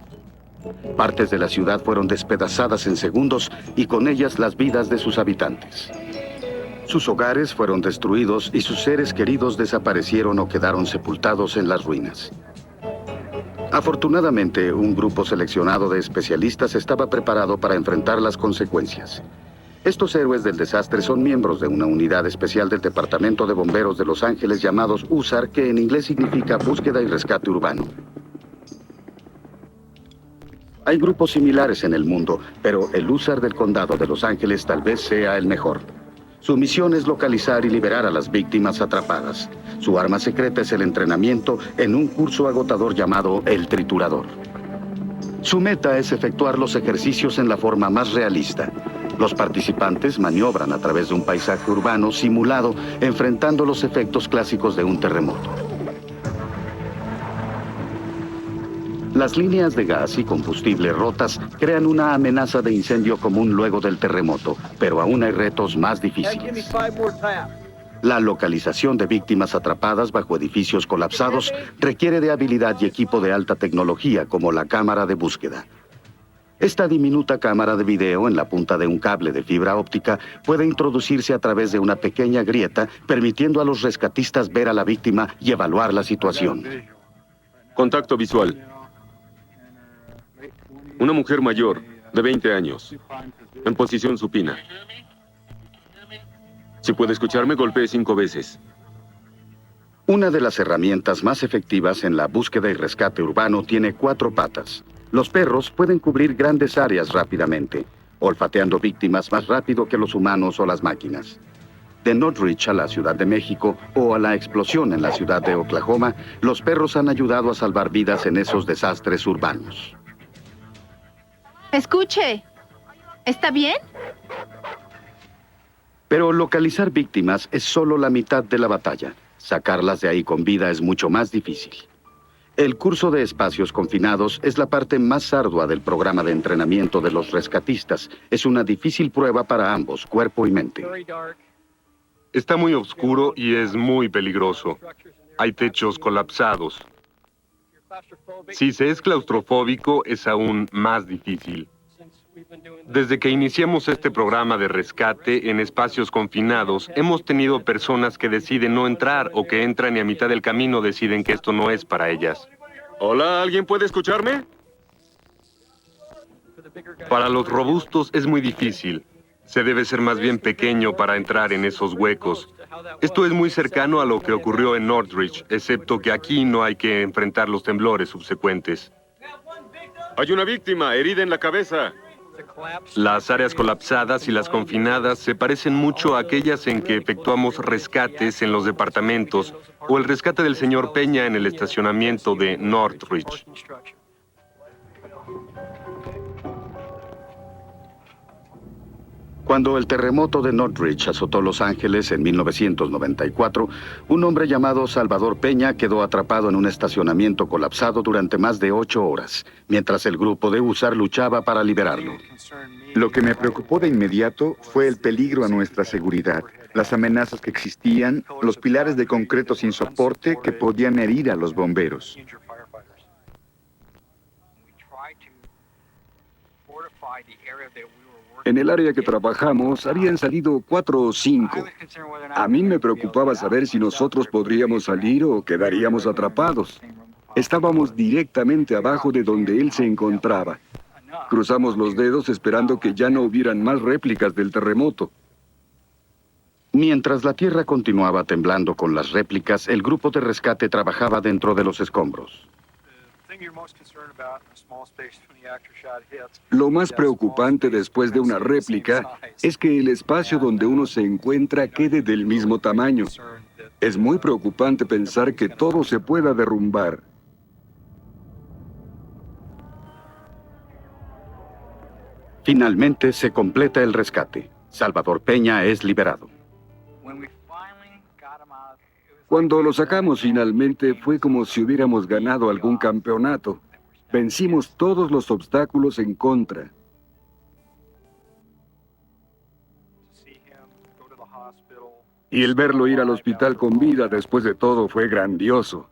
Partes de la ciudad fueron despedazadas en segundos y con ellas las vidas de sus habitantes. Sus hogares fueron destruidos y sus seres queridos desaparecieron o quedaron sepultados en las ruinas. Afortunadamente, un grupo seleccionado de especialistas estaba preparado para enfrentar las consecuencias. Estos héroes del desastre son miembros de una unidad especial del Departamento de Bomberos de Los Ángeles llamados USAR, que en inglés significa Búsqueda y Rescate Urbano. Hay grupos similares en el mundo, pero el USAR del Condado de Los Ángeles tal vez sea el mejor. Su misión es localizar y liberar a las víctimas atrapadas. Su arma secreta es el entrenamiento en un curso agotador llamado el triturador. Su meta es efectuar los ejercicios en la forma más realista. Los participantes maniobran a través de un paisaje urbano simulado, enfrentando los efectos clásicos de un terremoto. Las líneas de gas y combustible rotas crean una amenaza de incendio común luego del terremoto, pero aún hay retos más difíciles. La localización de víctimas atrapadas bajo edificios colapsados requiere de habilidad y equipo de alta tecnología, como la cámara de búsqueda. Esta diminuta cámara de video en la punta de un cable de fibra óptica puede introducirse a través de una pequeña grieta, permitiendo a los rescatistas ver a la víctima y evaluar la situación.
Contacto visual. Una mujer mayor, de 20 años, en posición supina. Si puede escucharme, golpee 5 veces.
Una de las herramientas más efectivas en la búsqueda y rescate urbano tiene 4 patas. Los perros pueden cubrir grandes áreas rápidamente, olfateando víctimas más rápido que los humanos o las máquinas. De Northridge a la Ciudad de México o a la explosión en la ciudad de Oklahoma, los perros han ayudado a salvar vidas en esos desastres urbanos.
Escuche, ¿está bien?
Pero localizar víctimas es solo la mitad de la batalla. Sacarlas de ahí con vida es mucho más difícil. El curso de espacios confinados es la parte más ardua del programa de entrenamiento de los rescatistas. Es una difícil prueba para ambos, cuerpo y mente.
Está muy oscuro y es muy peligroso. Hay techos colapsados. Si se es claustrofóbico, es aún más difícil. Desde que iniciamos este programa de rescate en espacios confinados, hemos tenido personas que deciden no entrar o que entran y a mitad del camino deciden que esto no es para ellas.
Hola, ¿alguien puede escucharme?
Para los robustos es muy difícil. Se debe ser más bien pequeño para entrar en esos huecos. Esto es muy cercano a lo que ocurrió en Northridge, excepto que aquí no hay que enfrentar los temblores subsecuentes.
Hay una víctima, herida en la cabeza.
Las áreas colapsadas y las confinadas se parecen mucho a aquellas en que efectuamos rescates en los departamentos o el rescate del señor Peña en el estacionamiento de Northridge.
Cuando el terremoto de Northridge azotó Los Ángeles en 1994, un hombre llamado Salvador Peña quedó atrapado en un estacionamiento colapsado durante más de 8 horas, mientras el grupo de USAR luchaba para liberarlo.
Lo que me preocupó de inmediato fue el peligro a nuestra seguridad, las amenazas que existían, los pilares de concreto sin soporte que podían herir a los bomberos.
En el área que trabajamos habían salido 4 o 5. A mí me preocupaba saber si nosotros podríamos salir o quedaríamos atrapados. Estábamos directamente abajo de donde él se encontraba. Cruzamos los dedos esperando que ya no hubieran más réplicas del terremoto.
Mientras la tierra continuaba temblando con las réplicas, el grupo de rescate trabajaba dentro de los escombros.
Lo más preocupante después de una réplica es que el espacio donde uno se encuentra quede del mismo tamaño. Es muy preocupante pensar que todo se pueda derrumbar.
Finalmente se completa el rescate. Salvador Peña es liberado.
Cuando lo sacamos finalmente fue como si hubiéramos ganado algún campeonato. Vencimos todos los obstáculos en contra. Y el verlo ir al hospital con vida después de todo fue grandioso,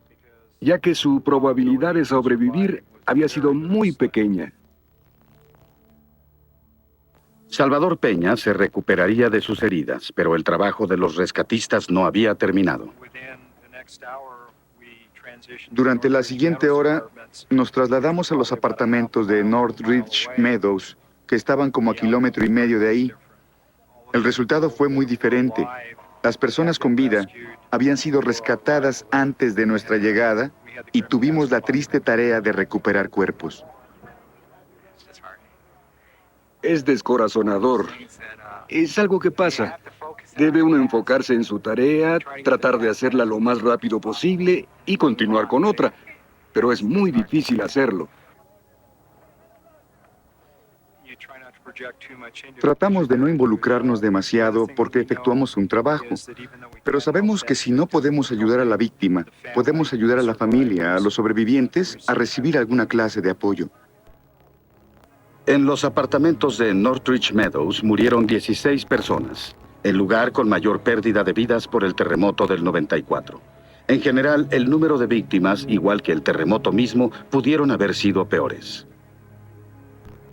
ya que su probabilidad de sobrevivir había sido muy pequeña.
Salvador Peña se recuperaría de sus heridas, pero el trabajo de los rescatistas no había terminado.
Durante la siguiente hora, nos trasladamos a los apartamentos de Northridge Meadows, que estaban como a 1,5 kilómetros de ahí. El resultado fue muy diferente. Las personas con vida habían sido rescatadas antes de nuestra llegada y tuvimos la triste tarea de recuperar cuerpos.
Es descorazonador. Es algo que pasa. Debe uno enfocarse en su tarea, tratar de hacerla lo más rápido posible y continuar con otra. Pero es muy difícil hacerlo.
Tratamos de no involucrarnos demasiado porque efectuamos un trabajo. Pero sabemos que si no podemos ayudar a la víctima, podemos ayudar a la familia, a los sobrevivientes, a recibir alguna clase de apoyo.
En los apartamentos de Northridge Meadows murieron 16 personas, el lugar con mayor pérdida de vidas por el terremoto del 94. En general, el número de víctimas, igual que el terremoto mismo, pudieron haber sido peores.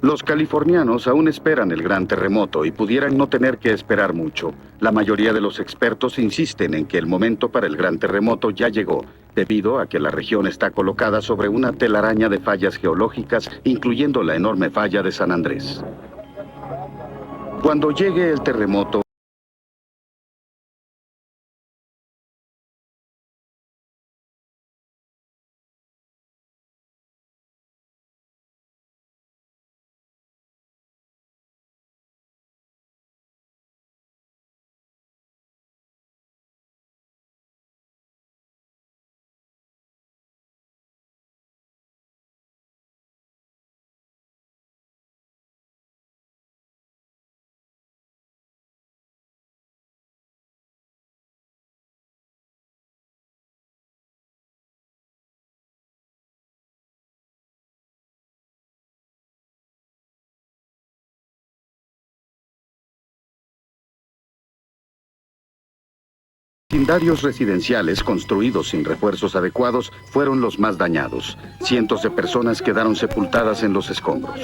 Los californianos aún esperan el gran terremoto y pudieran no tener que esperar mucho. La mayoría de los expertos insisten en que el momento para el gran terremoto ya llegó, debido a que la región está colocada sobre una telaraña de fallas geológicas, incluyendo la enorme falla de San Andrés. Cuando llegue el terremoto, Vecindarios residenciales construidos sin refuerzos adecuados fueron los más dañados. Cientos de personas quedaron sepultadas en los escombros.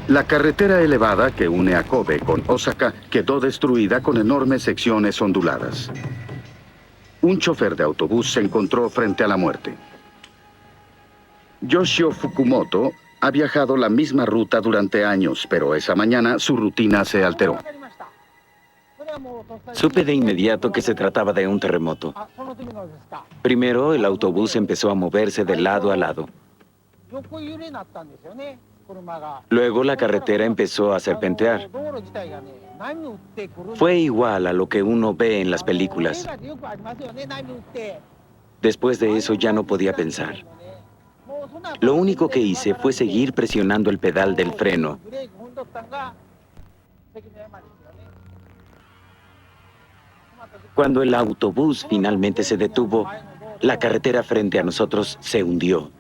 La carretera elevada que une a Kobe con Osaka quedó destruida con enormes secciones onduladas. Un chofer de autobús se encontró frente a la muerte. Yoshio Fukumoto ha viajado la misma ruta durante años, pero esa mañana su rutina se alteró.
Supe de inmediato que se trataba de un terremoto. Primero, el autobús empezó a moverse de lado a lado. Luego, la carretera empezó a serpentear. Fue igual a lo que uno ve en las películas. Después de eso, ya no podía pensar. Lo único que hice fue seguir presionando el pedal del freno. Cuando el autobús finalmente se detuvo, la carretera frente a nosotros se hundió.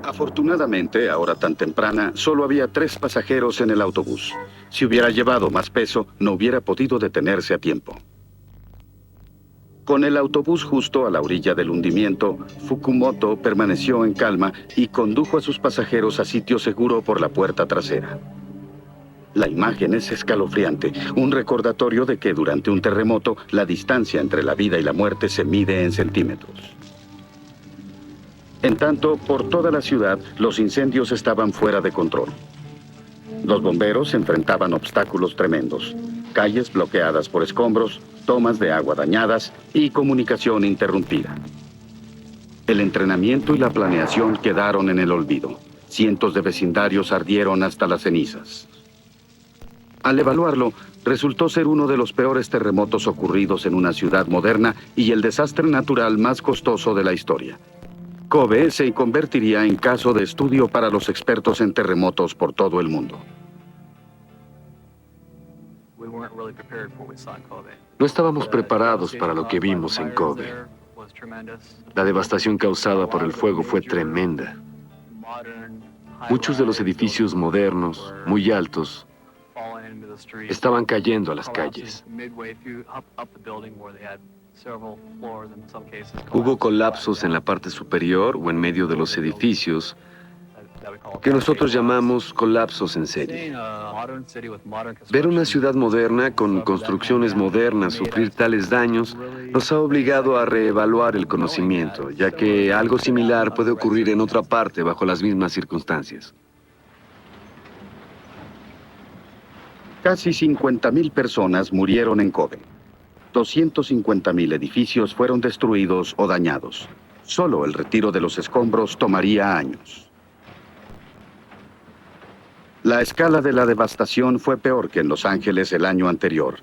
Afortunadamente, a hora tan temprana, solo había 3 pasajeros en el autobús. Si hubiera llevado más peso, no hubiera podido detenerse a tiempo. Con el autobús justo a la orilla del hundimiento, Fukumoto permaneció en calma y condujo a sus pasajeros a sitio seguro por la puerta trasera. La imagen es escalofriante, un recordatorio de que durante un terremoto la distancia entre la vida y la muerte se mide en centímetros. En tanto, por toda la ciudad, los incendios estaban fuera de control. Los bomberos enfrentaban obstáculos tremendos, calles bloqueadas por escombros, tomas de agua dañadas y comunicación interrumpida. El entrenamiento y la planeación quedaron en el olvido. Cientos de vecindarios ardieron hasta las cenizas. Al evaluarlo, resultó ser uno de los peores terremotos ocurridos en una ciudad moderna y el desastre natural más costoso de la historia. Kobe se convertiría en caso de estudio para los expertos en terremotos por todo el mundo.
No estábamos preparados para lo que vimos en Kobe. La devastación causada por el fuego fue tremenda. Muchos de los edificios modernos, muy altos, estaban cayendo a las calles. Hubo colapsos en la parte superior o en medio de los edificios que nosotros llamamos colapsos en serie. Ver una ciudad moderna con construcciones modernas sufrir tales daños nos ha obligado a reevaluar el conocimiento, ya que algo similar puede ocurrir en otra parte bajo las mismas circunstancias.
Casi 50.000 personas murieron en Kobe. 250.000 edificios fueron destruidos o dañados. Solo el retiro de los escombros tomaría años. La escala de la devastación fue peor que en Los Ángeles el año anterior.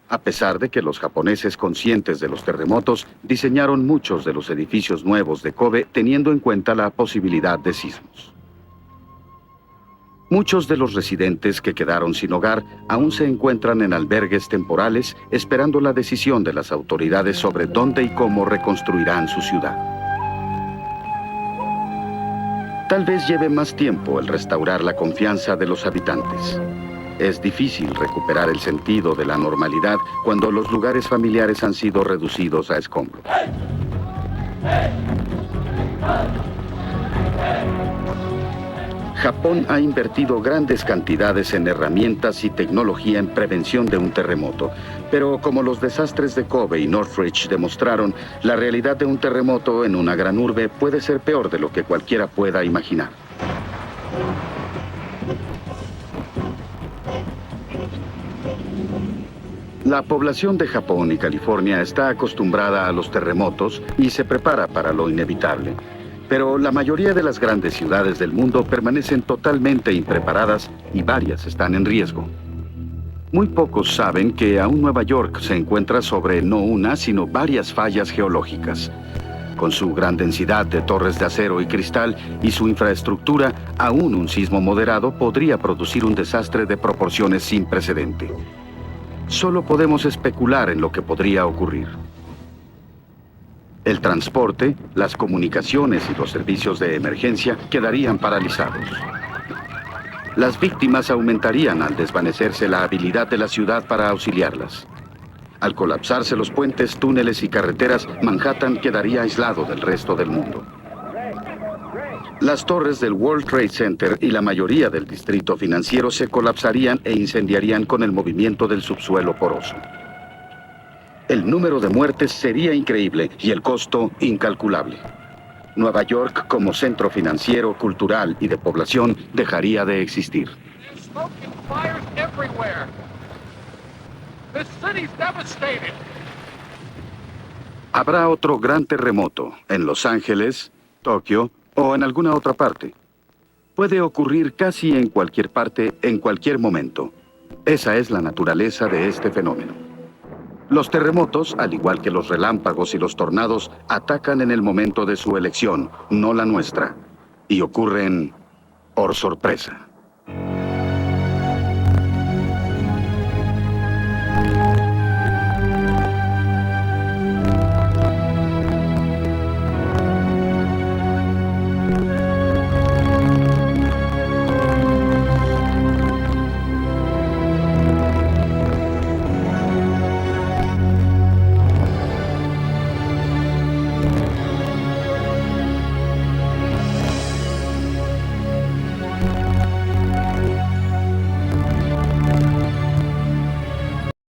A pesar de que los japoneses, conscientes de los terremotos, diseñaron muchos de los edificios nuevos de Kobe teniendo en cuenta la posibilidad de sismos. Muchos de los residentes que quedaron sin hogar aún se encuentran en albergues temporales esperando la decisión de las autoridades sobre dónde y cómo reconstruirán su ciudad. Tal vez lleve más tiempo el restaurar la confianza de los habitantes. Es difícil recuperar el sentido de la normalidad cuando los lugares familiares han sido reducidos a escombros. Japón ha invertido grandes cantidades en herramientas y tecnología en prevención de un terremoto, pero como los desastres de Kobe y Northridge demostraron, la realidad de un terremoto en una gran urbe puede ser peor de lo que cualquiera pueda imaginar. La población de Japón y California está acostumbrada a los terremotos y se prepara para lo inevitable. Pero la mayoría de las grandes ciudades del mundo permanecen totalmente impreparadas y varias están en riesgo. Muy pocos saben que aún Nueva York se encuentra sobre no una, sino varias fallas geológicas. Con su gran densidad de torres de acero y cristal y su infraestructura, aún un sismo moderado podría producir un desastre de proporciones sin precedente. Solo podemos especular en lo que podría ocurrir. El transporte, las comunicaciones y los servicios de emergencia quedarían paralizados. las víctimas aumentarían al desvanecerse la habilidad de la ciudad para auxiliarlas. Al colapsarse los puentes, túneles y carreteras, Manhattan quedaría aislado del resto del mundo. Las torres del World Trade Center y la mayoría del distrito financiero se colapsarían e incendiarían con el movimiento del subsuelo poroso. El número de muertes sería increíble y el costo incalculable. Nueva York, como centro financiero, cultural y de población, dejaría de existir. Habrá otro gran terremoto en Los Ángeles, Tokio o en alguna otra parte. Puede ocurrir casi en cualquier parte, en cualquier momento. Esa es la naturaleza de este fenómeno. Los terremotos, al igual que los relámpagos y los tornados, atacan en el momento de su elección, no la nuestra, y ocurren por sorpresa.